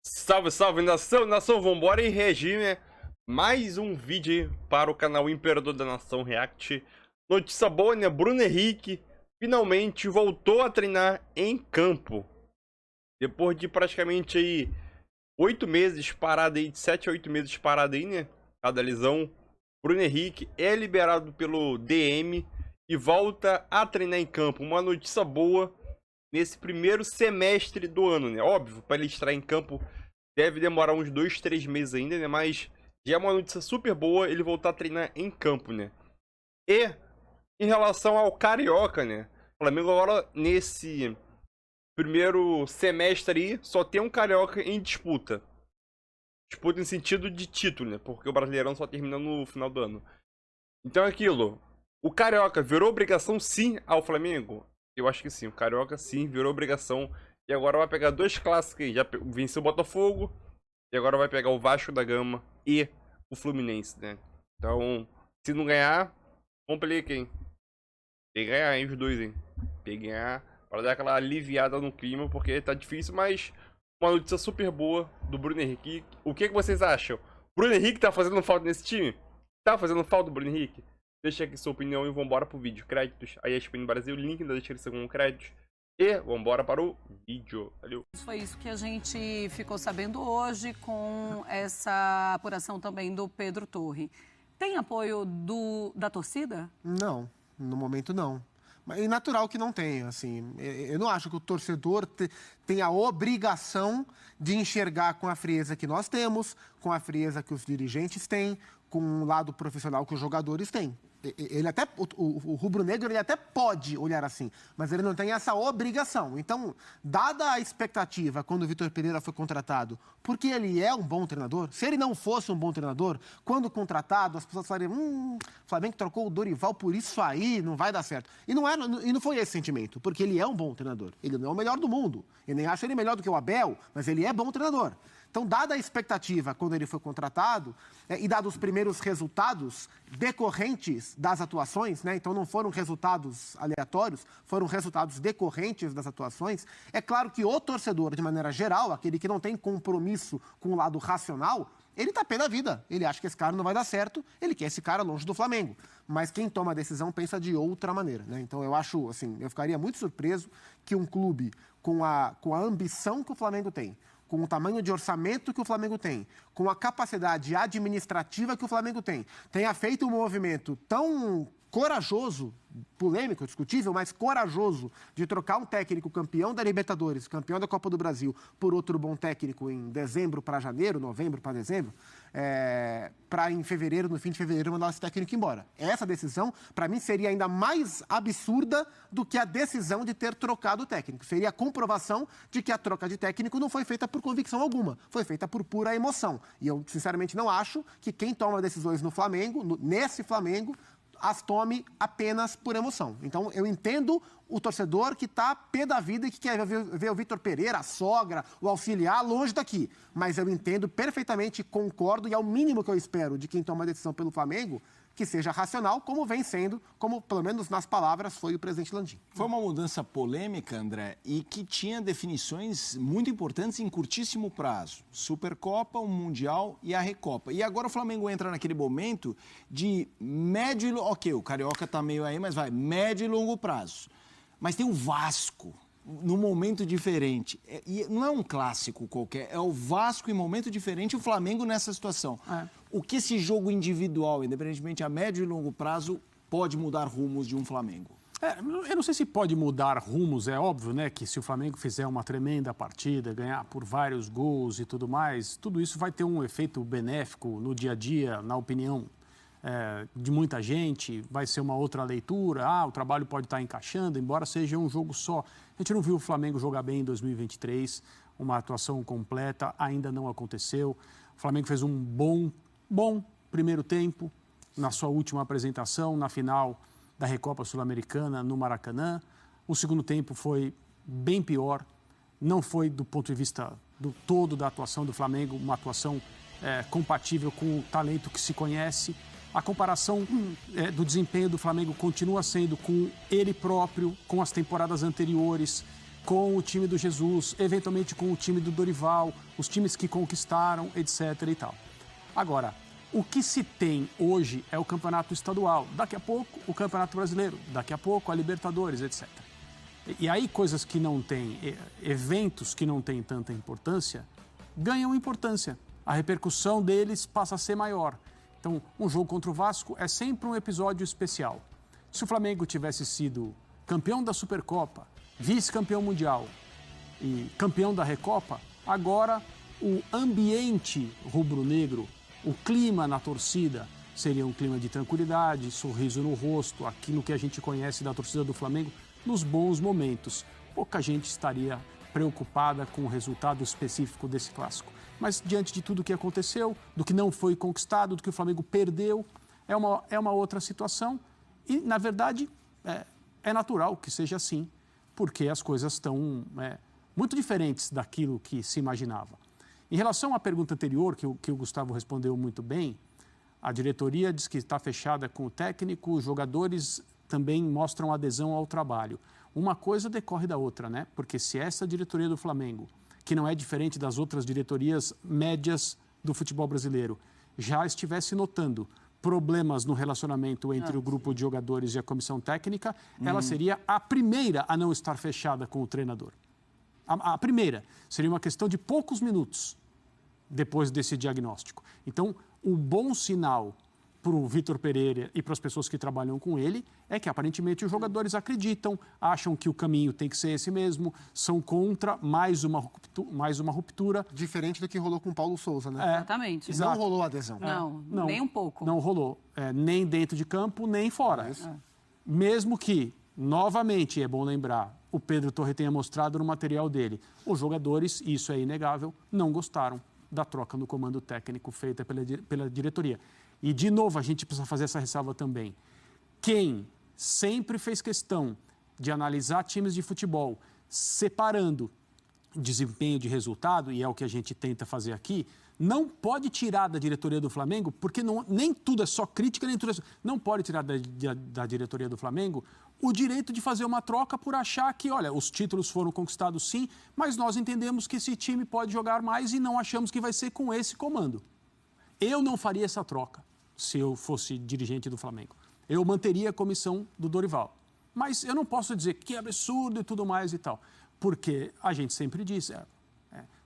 Salve, salve, nação, vambora e reagir, né? Mais um vídeo aí para o canal Imperador da Nação React. Notícia boa, né? Bruno Henrique finalmente voltou a treinar em campo. Depois de praticamente aí 8 meses parado aí, de 7 a 8 meses parado aí, né? Cada lesão. Bruno Henrique é liberado pelo DM e volta a treinar em campo. Uma notícia boa nesse primeiro semestre do ano, né? Óbvio, para ele estar em campo deve demorar uns 2, 3 meses ainda, né? Mas já é uma notícia super boa ele voltar a treinar em campo, né? E em relação ao Carioca, né? O Flamengo agora, nesse primeiro semestre aí, só tem um Carioca em disputa. Disputa em sentido de título, né? Porque o Brasileirão só termina no final do ano. Então é aquilo. O Carioca virou obrigação sim ao Flamengo? Eu acho que sim. O Carioca sim virou obrigação. E agora vai pegar dois clássicos aí. Já venceu o Botafogo. E agora vai pegar o Vasco da Gama e o Fluminense, né? Então, se não ganhar, complica, hein? Tem que ganhar, hein, os dois, hein? Tem que ganhar para dar aquela aliviada no clima, porque tá difícil, mas uma notícia super boa do Bruno Henrique. O que vocês acham? Bruno Henrique tá fazendo falta nesse time? Tá fazendo falta o Bruno Henrique? Deixa aqui sua opinião e vambora pro vídeo. Créditos, aí a ESPN Brasil, link na descrição com créditos. E vambora para o vídeo. Valeu. Foi isso que a gente ficou sabendo hoje com essa apuração também do Pedro Torre. Tem apoio da torcida? Não, no momento não. Mas é natural que não tenha, assim. Eu não acho que o torcedor tenha a obrigação de enxergar com a frieza que nós temos, com a frieza que os dirigentes têm, com o lado profissional que os jogadores têm. Ele até, o rubro-negro, ele até pode olhar assim, mas ele não tem essa obrigação. Então, dada a expectativa quando o Vitor Pereira foi contratado, porque ele é um bom treinador, se ele não fosse um bom treinador, quando contratado, as pessoas falariam, o Flamengo trocou o Dorival por isso aí, não vai dar certo. E não foi esse sentimento, porque ele é um bom treinador. Ele não é o melhor do mundo. Eu nem acho ele melhor do que o Abel, mas ele é bom treinador. Então, dada a expectativa quando ele foi contratado, e dados os primeiros resultados decorrentes das atuações, né? Então não foram resultados aleatórios, foram resultados decorrentes das atuações, é claro que o torcedor, de maneira geral, aquele que não tem compromisso com o lado racional, ele tá pé da vida. Ele acha que esse cara não vai dar certo, ele quer esse cara longe do Flamengo. Mas quem toma a decisão pensa de outra maneira, né? Então eu acho, assim, eu ficaria muito surpreso que um clube com a ambição que o Flamengo tem, com o tamanho de orçamento que o Flamengo tem, com a capacidade administrativa que o Flamengo tem, tenha feito um movimento tão corajoso, polêmico, discutível, mas corajoso, de trocar um técnico campeão da Libertadores, campeão da Copa do Brasil, por outro bom técnico em dezembro para janeiro, novembro para dezembro, para em fevereiro, no fim de fevereiro, mandar esse técnico embora. Essa decisão, para mim, seria ainda mais absurda do que a decisão de ter trocado o técnico. Seria a comprovação de que a troca de técnico não foi feita por convicção alguma, foi feita por pura emoção. E eu, sinceramente, não acho que quem toma decisões no Flamengo, nesse Flamengo, as tome apenas por emoção. Então, eu entendo o torcedor que está pé da vida e que quer ver o Vitor Pereira, a sogra, o auxiliar, longe daqui. Mas eu entendo perfeitamente, concordo, e é o mínimo que eu espero de quem toma a decisão pelo Flamengo, que seja racional, como vem sendo, como pelo menos nas palavras foi o presidente Landim. Foi uma mudança polêmica, André, e que tinha definições muito importantes em curtíssimo prazo. Supercopa, o Mundial e a Recopa. E agora o Flamengo entra naquele momento de médio e... Ok, o Carioca tá meio aí, mas vai, médio e longo prazo. Mas tem o Vasco num momento diferente. E não é um clássico qualquer, é o Vasco em momento diferente e o Flamengo nessa situação. O que esse jogo individual, independentemente a médio e longo prazo, pode mudar rumos de um Flamengo? Eu não sei se pode mudar rumos, é óbvio, né, que se o Flamengo fizer uma tremenda partida, ganhar por vários gols e tudo mais, tudo isso vai ter um efeito benéfico no dia a dia, na opinião de muita gente, vai ser uma outra leitura, o trabalho pode estar encaixando, embora seja um jogo só. A gente não viu o Flamengo jogar bem em 2023, uma atuação completa, ainda não aconteceu. O Flamengo fez um bom primeiro tempo na sua última apresentação, na final da Recopa Sul-Americana no Maracanã. O segundo tempo foi bem pior, não foi do ponto de vista do todo da atuação do Flamengo, uma atuação compatível com o talento que se conhece. A comparação do desempenho do Flamengo continua sendo com ele próprio, com as temporadas anteriores. com o time do Jesus, eventualmente com o time do Dorival, os times que conquistaram, etc. e tal. Agora, o que se tem hoje é o campeonato estadual, daqui a pouco o campeonato brasileiro, daqui a pouco a Libertadores, etc. E aí coisas que não têm, eventos que não têm tanta importância, ganham importância. A repercussão deles passa a ser maior. Então, um jogo contra o Vasco é sempre um episódio especial. Se o Flamengo tivesse sido campeão da Supercopa, vice-campeão mundial e campeão da Recopa, agora o ambiente rubro-negro, o clima na torcida, seria um clima de tranquilidade, sorriso no rosto, aquilo que a gente conhece da torcida do Flamengo nos bons momentos. Pouca gente estaria preocupada com o resultado específico desse clássico. Mas diante de tudo que aconteceu, do que não foi conquistado, do que o Flamengo perdeu, é uma outra situação. E, na verdade, é natural que seja assim, porque as coisas estão muito diferentes daquilo que se imaginava. Em relação à pergunta anterior, que o Gustavo respondeu muito bem, a diretoria diz que está fechada com o técnico, os jogadores também mostram adesão ao trabalho. Uma coisa decorre da outra, né? Porque se essa diretoria do Flamengo, que não é diferente das outras diretorias médias do futebol brasileiro, já estivesse notando problemas no relacionamento entre o grupo de jogadores e a comissão técnica, ela seria a primeira a não estar fechada com o treinador. A primeira seria uma questão de poucos minutos depois desse diagnóstico. Então, o bom sinal para o Vitor Pereira e para as pessoas que trabalham com ele é que, aparentemente, os jogadores acreditam, acham que o caminho tem que ser esse mesmo, são contra mais uma ruptura. Diferente do que rolou com o Paulo Souza, né? Exatamente. Não rolou adesão. Não, nem um pouco. Não rolou. Nem dentro de campo, nem fora. Mesmo que, novamente, é bom lembrar, o Pedro Torre tenha mostrado no material dele, os jogadores, isso é inegável, não gostaram da troca no comando técnico feita pela diretoria. E, de novo, a gente precisa fazer essa ressalva também. Quem sempre fez questão de analisar times de futebol separando desempenho de resultado, e é o que a gente tenta fazer aqui, não pode tirar da diretoria do Flamengo, porque nem tudo é só crítica, nem tudo é só... Não pode tirar da diretoria do Flamengo o direito de fazer uma troca por achar que, olha, os títulos foram conquistados sim, mas nós entendemos que esse time pode jogar mais e não achamos que vai ser com esse comando. Eu não faria essa troca se eu fosse dirigente do Flamengo. Eu manteria a comissão do Dorival. Mas eu não posso dizer que é absurdo e tudo mais e tal. Porque a gente sempre diz,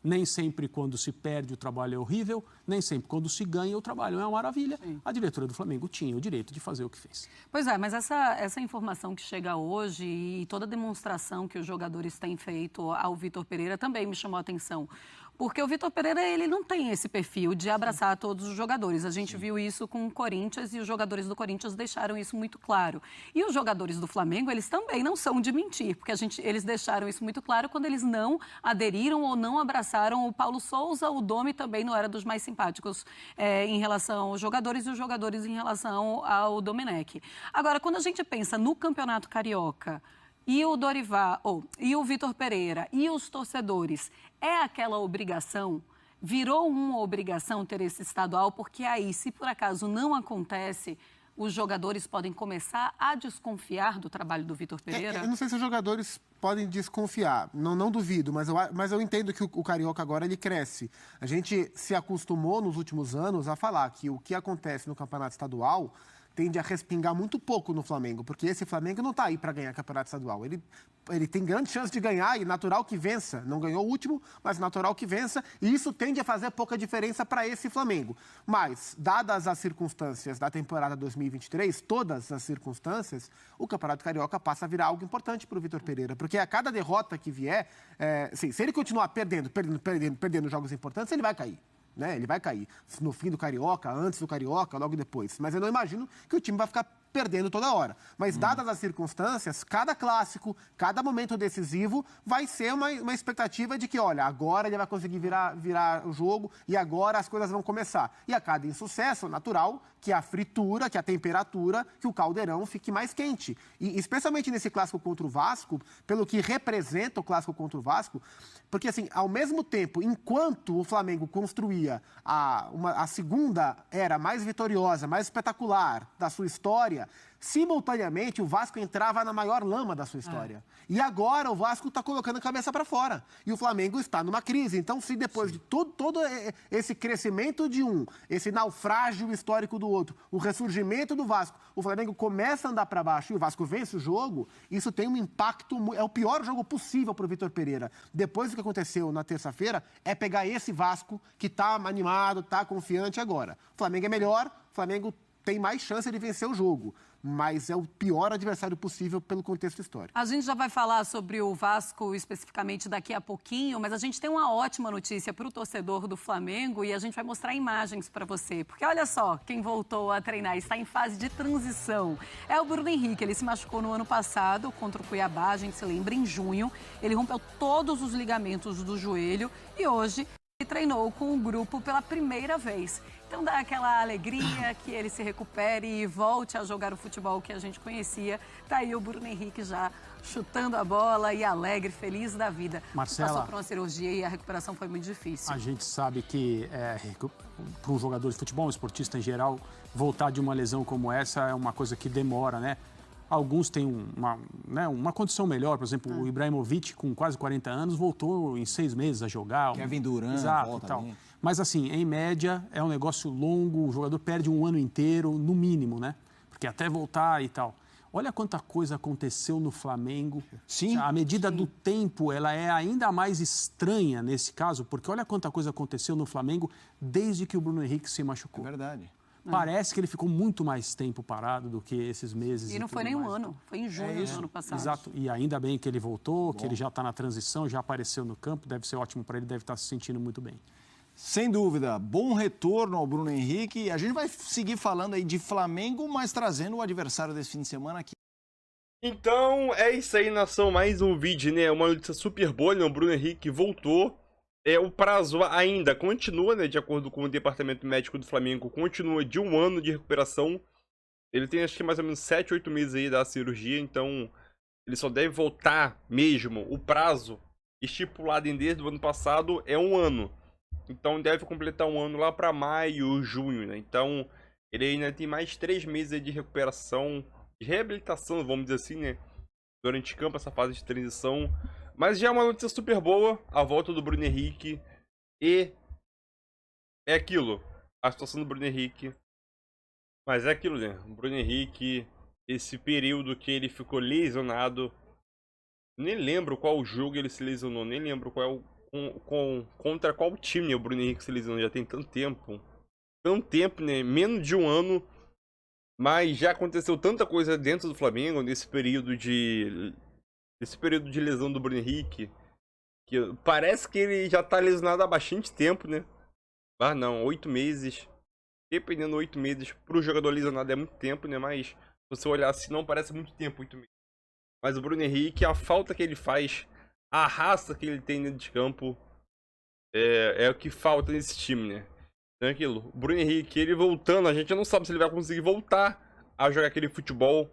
nem sempre quando se perde o trabalho é horrível, nem sempre quando se ganha o trabalho é uma maravilha. Sim. A diretoria do Flamengo tinha o direito de fazer o que fez. Pois é, mas essa informação que chega hoje e toda a demonstração que os jogadores têm feito ao Vitor Pereira também me chamou a atenção. Porque o Vitor Pereira, ele não tem esse perfil de abraçar todos os jogadores. A gente viu isso com o Corinthians e os jogadores do Corinthians deixaram isso muito claro. E os jogadores do Flamengo, eles também não são de mentir, porque eles deixaram isso muito claro quando eles não aderiram ou não abraçaram o Paulo Souza. O Domi também não era dos mais simpáticos em relação aos jogadores e os jogadores em relação ao Domenech. Agora, quando a gente pensa no Campeonato Carioca, e o Dorival, e o Vitor Pereira, e os torcedores, é aquela obrigação, virou uma obrigação ter esse estadual, porque aí, se por acaso não acontece, os jogadores podem começar a desconfiar do trabalho do Vitor Pereira? Eu não sei se os jogadores podem desconfiar, não duvido, mas eu entendo que o Carioca agora ele cresce. A gente se acostumou nos últimos anos a falar que o que acontece no Campeonato Estadual tende a respingar muito pouco no Flamengo, porque esse Flamengo não está aí para ganhar campeonato estadual. Ele tem grande chance de ganhar e natural que vença. Não ganhou o último, mas natural que vença. E isso tende a fazer pouca diferença para esse Flamengo. Mas, dadas as circunstâncias da temporada 2023, todas as circunstâncias, o Campeonato Carioca passa a virar algo importante para o Vitor Pereira. Porque a cada derrota que vier, se ele continuar perdendo jogos importantes, ele vai cair. Né? Ele vai cair no fim do Carioca, antes do Carioca, logo depois. Mas eu não imagino que o time vai ficar perdendo toda hora. Mas, dadas as circunstâncias, cada clássico, cada momento decisivo vai ser uma expectativa de que, olha, agora ele vai conseguir virar o jogo e agora as coisas vão começar. E a cada insucesso, natural que a fritura, que a temperatura, que o caldeirão fique mais quente. E especialmente nesse clássico contra o Vasco, pelo que representa o clássico contra o Vasco, porque, assim, ao mesmo tempo, enquanto o Flamengo construía a segunda era mais vitoriosa, mais espetacular da sua história, ideia. Simultaneamente, o Vasco entrava na maior lama da sua história. E agora o Vasco está colocando a cabeça para fora. E o Flamengo está numa crise. Então, se depois de todo esse crescimento de um, esse naufrágio histórico do outro, o ressurgimento do Vasco, o Flamengo começa a andar para baixo e o Vasco vence o jogo, isso tem um impacto, é o pior jogo possível para o Vitor Pereira. Depois do que aconteceu na terça-feira, é pegar esse Vasco que está animado, está confiante agora. O Flamengo é melhor, o Flamengo tem mais chance de vencer o jogo, mas é o pior adversário possível pelo contexto histórico. A gente já vai falar sobre o Vasco especificamente daqui a pouquinho, mas a gente tem uma ótima notícia para o torcedor do Flamengo e a gente vai mostrar imagens para você. Porque olha só, quem voltou a treinar está em fase de transição. É o Bruno Henrique, ele se machucou no ano passado contra o Cuiabá, a gente se lembra, em junho. Ele rompeu todos os ligamentos do joelho e hoje ele treinou com o grupo pela primeira vez. Então dá aquela alegria que ele se recupere e volte a jogar o futebol que a gente conhecia. Tá aí o Bruno Henrique já chutando a bola e alegre, feliz da vida. Marcela, passou por uma cirurgia e a recuperação foi muito difícil. A gente sabe que para um jogador de futebol, um esportista em geral, voltar de uma lesão como essa é uma coisa que demora, né? Alguns têm uma condição melhor, por exemplo, o Ibrahimovic, com quase 40 anos, voltou em 6 meses a jogar. Kevin Durant, exato, volta e tal. bem. Mas assim, em média, é um negócio longo, o jogador perde um ano inteiro, no mínimo, né? Porque até voltar e tal. Olha quanta coisa aconteceu no Flamengo. Sim. A medida do tempo, ela é ainda mais estranha nesse caso, porque olha quanta coisa aconteceu no Flamengo desde que o Bruno Henrique se machucou. É verdade. Parece que ele ficou muito mais tempo parado do que esses meses. E não foi nem um ano, foi em junho do ano passado. Exato, e ainda bem que ele voltou, que ele já está na transição, já apareceu no campo, deve ser ótimo para ele, deve estar se sentindo muito bem. Sem dúvida, bom retorno ao Bruno Henrique. A gente vai seguir falando aí de Flamengo, mas trazendo o adversário desse fim de semana aqui. Então, é isso aí, nação. Mais um vídeo, né? Uma notícia super boa, né? O Bruno Henrique voltou. O prazo ainda continua, né? De acordo com o departamento médico do Flamengo, continua de 1 ano de recuperação. Ele tem, acho que mais ou menos 7, 8 meses aí da cirurgia, então ele só deve voltar mesmo. O prazo estipulado desde o ano passado é 1 ano. Então deve completar 1 ano lá para maio, junho, né? Então ele ainda tem mais 3 meses aí de recuperação, de reabilitação, vamos dizer assim, né? Durante campo, essa fase de transição. Mas já é uma notícia super boa, a volta do Bruno Henrique. E é aquilo, a situação do Bruno Henrique. Mas é aquilo, né? O Bruno Henrique, esse período que ele ficou lesionado. Nem lembro qual jogo ele se lesionou, nem lembro qual contra qual time o Bruno Henrique se lesionou. Já tem tanto tempo. Tanto tempo, né? Menos de 1 ano. Mas já aconteceu tanta coisa dentro do Flamengo nesse período de lesão do Bruno Henrique, que parece que ele já tá lesionado há bastante tempo, né? Ah, não, 8 meses. Dependendo, 8 meses pro jogador lesionado é muito tempo, né? Mas se você olhar assim, não parece muito tempo, 8 meses. Mas o Bruno Henrique, a falta que ele faz, a raça que ele tem dentro de campo, é o que falta nesse time, né? Então é aquilo. O Bruno Henrique, ele voltando, a gente não sabe se ele vai conseguir voltar a jogar aquele futebol.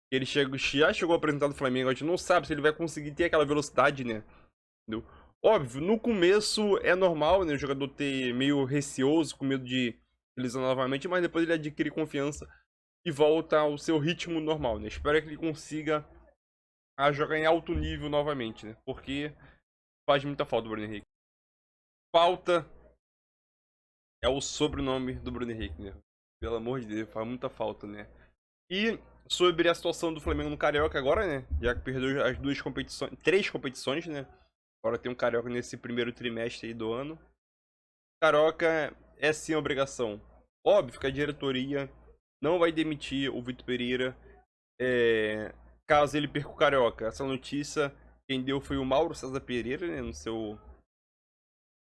Ele já chegou a apresentar no Flamengo, a gente não sabe se ele vai conseguir ter aquela velocidade, né? Entendeu? Óbvio, no começo é normal, né? O jogador ter meio receoso, com medo de lesionar novamente, mas depois ele adquire confiança e volta ao seu ritmo normal, né? Espero que ele consiga jogar em alto nível novamente, né? Porque faz muita falta o Bruno Henrique. Falta é o sobrenome do Bruno Henrique, né? Pelo amor de Deus, faz muita falta, né? E sobre a situação do Flamengo no Carioca agora, né? Já que perdeu as 3 competições, né? Agora tem um Carioca nesse primeiro trimestre aí do ano. Carioca é sim obrigação. Óbvio que a diretoria não vai demitir o Vitor Pereira caso ele perca o Carioca. Essa notícia quem deu foi o Mauro César Pereira, né?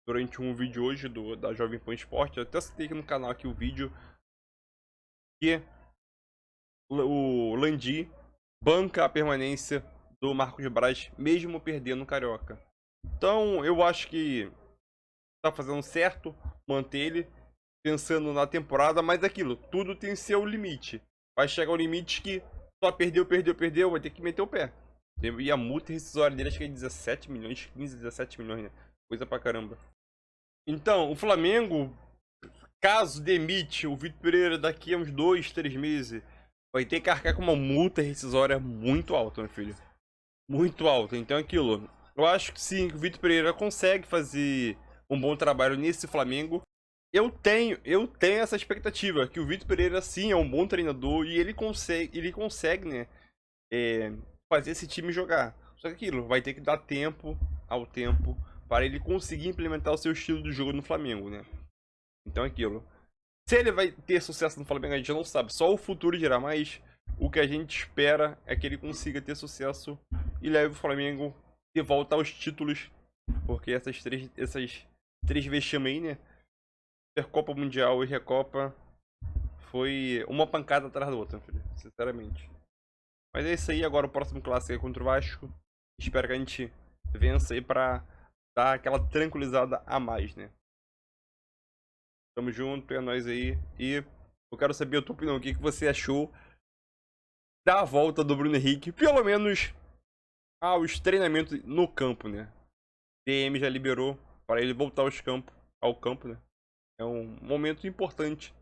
Durante um vídeo hoje da Jovem Pan Esporte. Eu até citei aqui no canal aqui o vídeo que o Landim banca a permanência do Marcos Braz, mesmo perdendo o Carioca. Então, eu acho que tá fazendo certo manter ele, pensando na temporada, mas aquilo, tudo tem seu limite. Vai chegar o limite que só perdeu, vai ter que meter o pé. E a multa rescisória dele acho que é 17 milhões, 15, 17 milhões, né? Coisa pra caramba. Então, o Flamengo, caso demite o Vitor Pereira daqui a uns 2, 3 meses, vai ter que arcar com uma multa rescisória muito alta, meu filho. Muito alta. Então é aquilo. Eu acho que sim, o Vitor Pereira consegue fazer um bom trabalho nesse Flamengo. Eu tenho essa expectativa, que o Vitor Pereira sim é um bom treinador e ele consegue, né, fazer esse time jogar. Só que aquilo, vai ter que dar tempo ao tempo para ele conseguir implementar o seu estilo de jogo no Flamengo, né. Então é aquilo. Se ele vai ter sucesso no Flamengo, a gente não sabe. Só o futuro dirá, mas o que a gente espera é que ele consiga ter sucesso e leve o Flamengo de volta aos títulos. Porque essas três vexames aí, né? Supercopa Mundial e Recopa foi uma pancada atrás da outra, filho. Sinceramente. Mas é isso aí. Agora o próximo clássico é contra o Vasco. Espero que a gente vença aí pra dar aquela tranquilizada a mais, né? Tamo junto, é nóis aí. E eu quero saber a tua opinião. O que você achou da volta do Bruno Henrique? Pelo menos aos treinamentos no campo, né? DM já liberou para ele voltar ao campo, né? É um momento importante.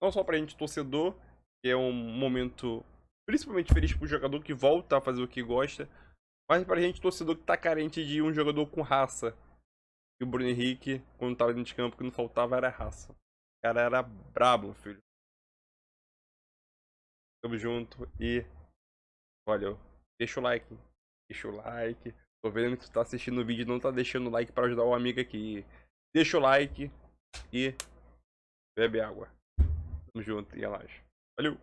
Não só pra gente torcedor, que é um momento principalmente feliz pro jogador que volta a fazer o que gosta. Mas pra gente torcedor que tá carente de um jogador com raça. E o Bruno Henrique, quando tava dentro de campo, que não faltava era raça. O cara era brabo, filho. Tamo junto e valeu. Deixa o like. Deixa o like. Tô vendo que tu tá assistindo o vídeo e não tá deixando o like pra ajudar o amigo aqui. Deixa o like e bebe água. Tamo junto e relaxa. Valeu!